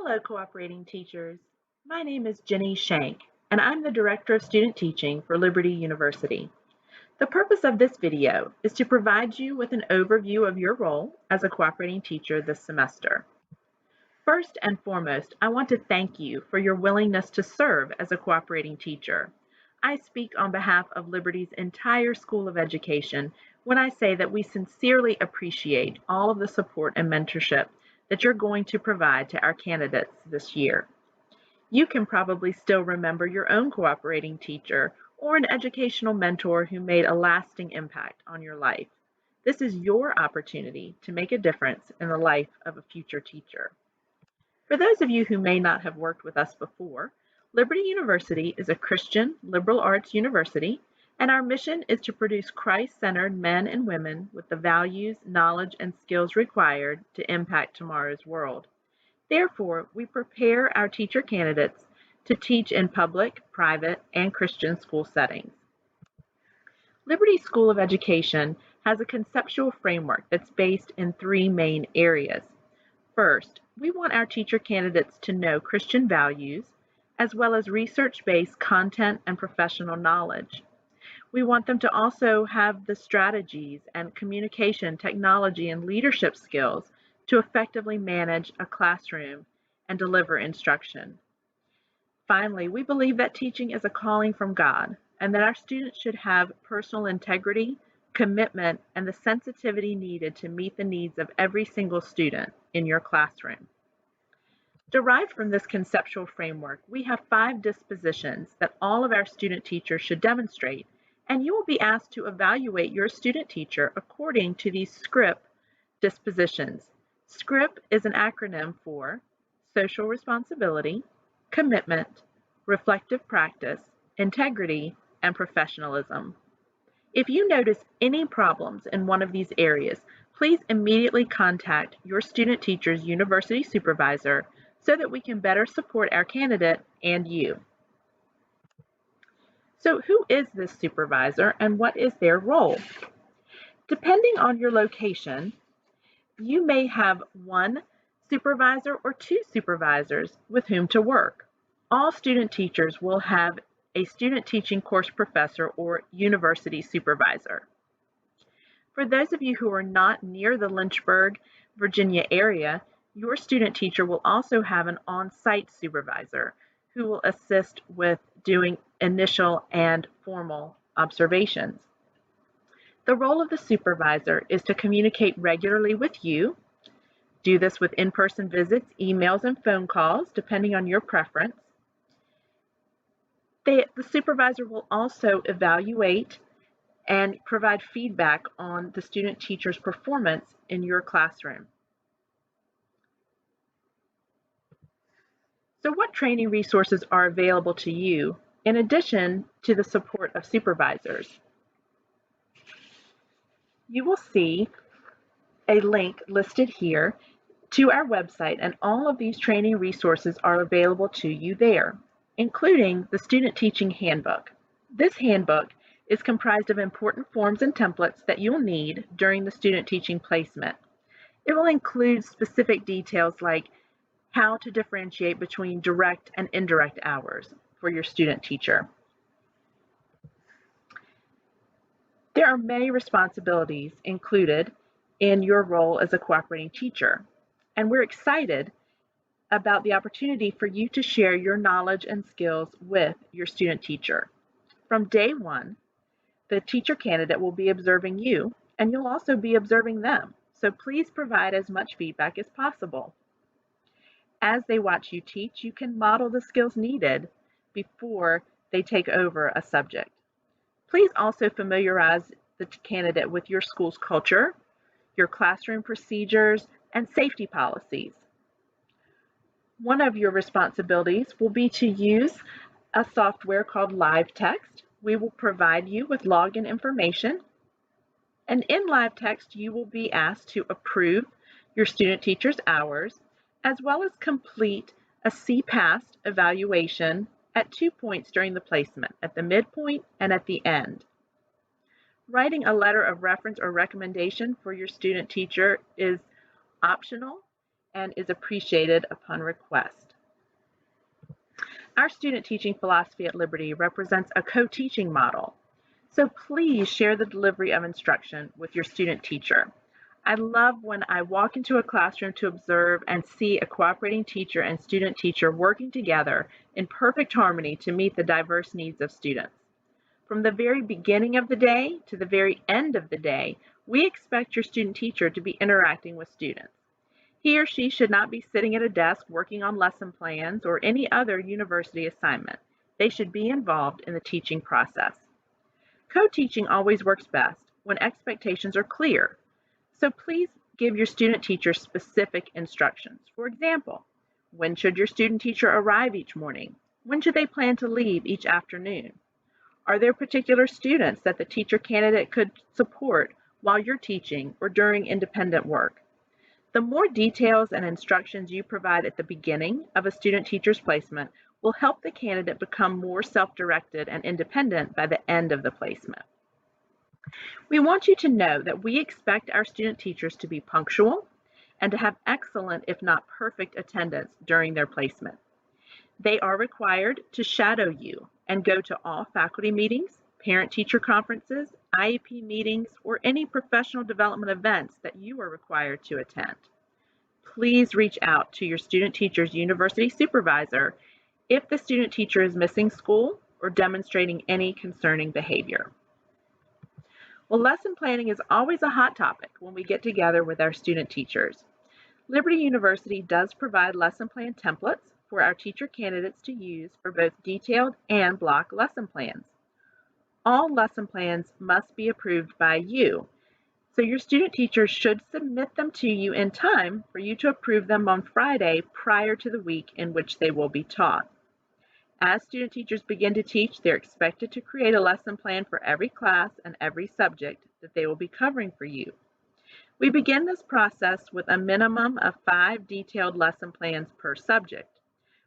Hello, cooperating teachers. My name is Jenny Shank, and I'm the Director of Student Teaching for Liberty University. The purpose of this video is to provide you with an overview of your role as a cooperating teacher this semester. First and foremost, I want to thank you for your willingness to serve as a cooperating teacher. I speak on behalf of Liberty's entire School of Education when I say that we sincerely appreciate all of the support and mentorship that you're going to provide to our candidates this year. You can probably still remember your own cooperating teacher or an educational mentor who made a lasting impact on your life. This is your opportunity to make a difference in the life of a future teacher. For those of you who may not have worked with us before, Liberty University is a Christian liberal arts university, and our mission is to produce Christ-centered men and women with the values, knowledge, and skills required to impact tomorrow's world. Therefore, we prepare our teacher candidates to teach in public, private, and Christian school settings. Liberty School of Education has a conceptual framework that's based in three main areas. First, we want our teacher candidates to know Christian values, as well as research-based content and professional knowledge. We want them to also have the strategies and communication, technology, and leadership skills to effectively manage a classroom and deliver instruction. Finally, we believe that teaching is a calling from God and that our students should have personal integrity, commitment, and the sensitivity needed to meet the needs of every single student in your classroom. Derived from this conceptual framework, we have 5 dispositions that all of our student teachers should demonstrate, and you will be asked to evaluate your student teacher according to these SCRIP dispositions. SCRIP is an acronym for social responsibility, commitment, reflective practice, integrity, and professionalism. If you notice any problems in one of these areas, please immediately contact your student teacher's university supervisor so that we can better support our candidate and you. So who is this supervisor and what is their role? Depending on your location, you may have 1 supervisor or 2 supervisors with whom to work. All student teachers will have a student teaching course professor or university supervisor. For those of you who are not near the Lynchburg, Virginia area, your student teacher will also have an on-site supervisor who will assist with doing initial and formal observations. The role of the supervisor is to communicate regularly with you. Do this with in-person visits, emails, and phone calls, depending on your preference. The supervisor will also evaluate and provide feedback on the student teacher's performance in your classroom. So what training resources are available to you in addition to the support of supervisors? You will see a link listed here to our website, and all of these training resources are available to you there, including the Student Teaching Handbook. This handbook is comprised of important forms and templates that you'll need during the student teaching placement. It will include specific details like how to differentiate between direct and indirect hours for your student teacher. There are many responsibilities included in your role as a cooperating teacher, and we're excited about the opportunity for you to share your knowledge and skills with your student teacher. From day one, the teacher candidate will be observing you, and you'll also be observing them, so please provide as much feedback as possible. As they watch you teach, you can model the skills needed before they take over a subject. Please also familiarize the candidate with your school's culture, your classroom procedures, and safety policies. One of your responsibilities will be to use a software called LiveText. We will provide you with login information, and in LiveText you will be asked to approve your student teacher's hours, as well as complete a CPAST evaluation at 2 points during the placement, at the midpoint and at the end. Writing a letter of reference or recommendation for your student teacher is optional. and is appreciated upon request. Our student teaching philosophy at Liberty represents a co-teaching model. So please share the delivery of instruction with your student teacher. I love when I walk into a classroom to observe and see a cooperating teacher and student teacher working together in perfect harmony to meet the diverse needs of students. From the very beginning of the day to the very end of the day, we expect your student teacher to be interacting with students. He or she should not be sitting at a desk working on lesson plans or any other university assignment. They should be involved in the teaching process. Co-teaching always works best when expectations are clear. So please give your student teacher specific instructions. For example, when should your student teacher arrive each morning? When should they plan to leave each afternoon? Are there particular students that the teacher candidate could support while you're teaching or during independent work? The more details and instructions you provide at the beginning of a student teacher's placement will help the candidate become more self-directed and independent by the end of the placement. We want you to know that we expect our student teachers to be punctual and to have excellent, if not perfect, attendance during their placement. They are required to shadow you and go to all faculty meetings, parent-teacher conferences, IEP meetings, or any professional development events that you are required to attend. Please reach out to your student teacher's university supervisor if the student teacher is missing school or demonstrating any concerning behavior. Well, lesson planning is always a hot topic when we get together with our student teachers. Liberty University does provide lesson plan templates for our teacher candidates to use for both detailed and block lesson plans. All lesson plans must be approved by you, so your student teachers should submit them to you in time for you to approve them on Friday prior to the week in which they will be taught. As student teachers begin to teach, they're expected to create a lesson plan for every class and every subject that they will be covering for you. We begin this process with a minimum of 5 detailed lesson plans per subject.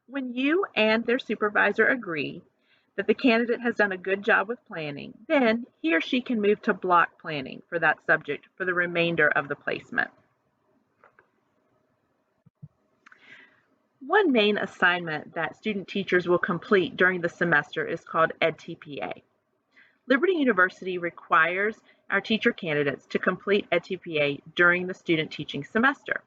When you and their supervisor agree that the candidate has done a good job with planning, then he or she can move to block planning for that subject for the remainder of the placement. One main assignment that student teachers will complete during the semester is called EdTPA. Liberty University requires our teacher candidates to complete EdTPA during the student teaching semester.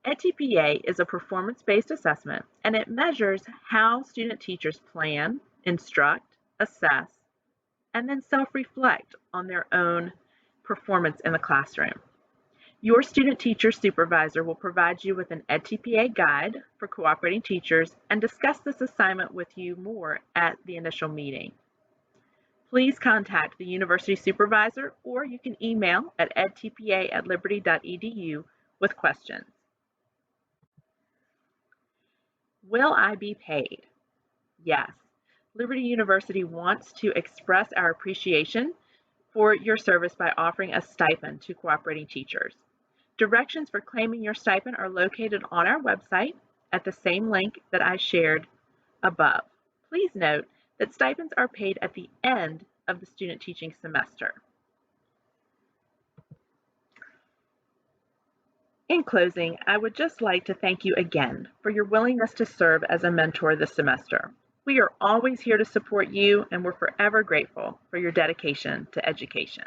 EdTPA is a performance-based assessment, and it measures how student teachers plan, instruct, assess, and then self-reflect on their own performance in the classroom. Your student teacher supervisor will provide you with an EdTPA guide for cooperating teachers and discuss this assignment with you more at the initial meeting. Please contact the university supervisor, or you can email at edtpa@liberty.edu with questions. Will I be paid? Yes. Liberty University wants to express our appreciation for your service by offering a stipend to cooperating teachers. Directions for claiming your stipend are located on our website at the same link that I shared above. Please note that stipends are paid at the end of the student teaching semester. In closing, I would just like to thank you again for your willingness to serve as a mentor this semester. We are always here to support you, and we're forever grateful for your dedication to education.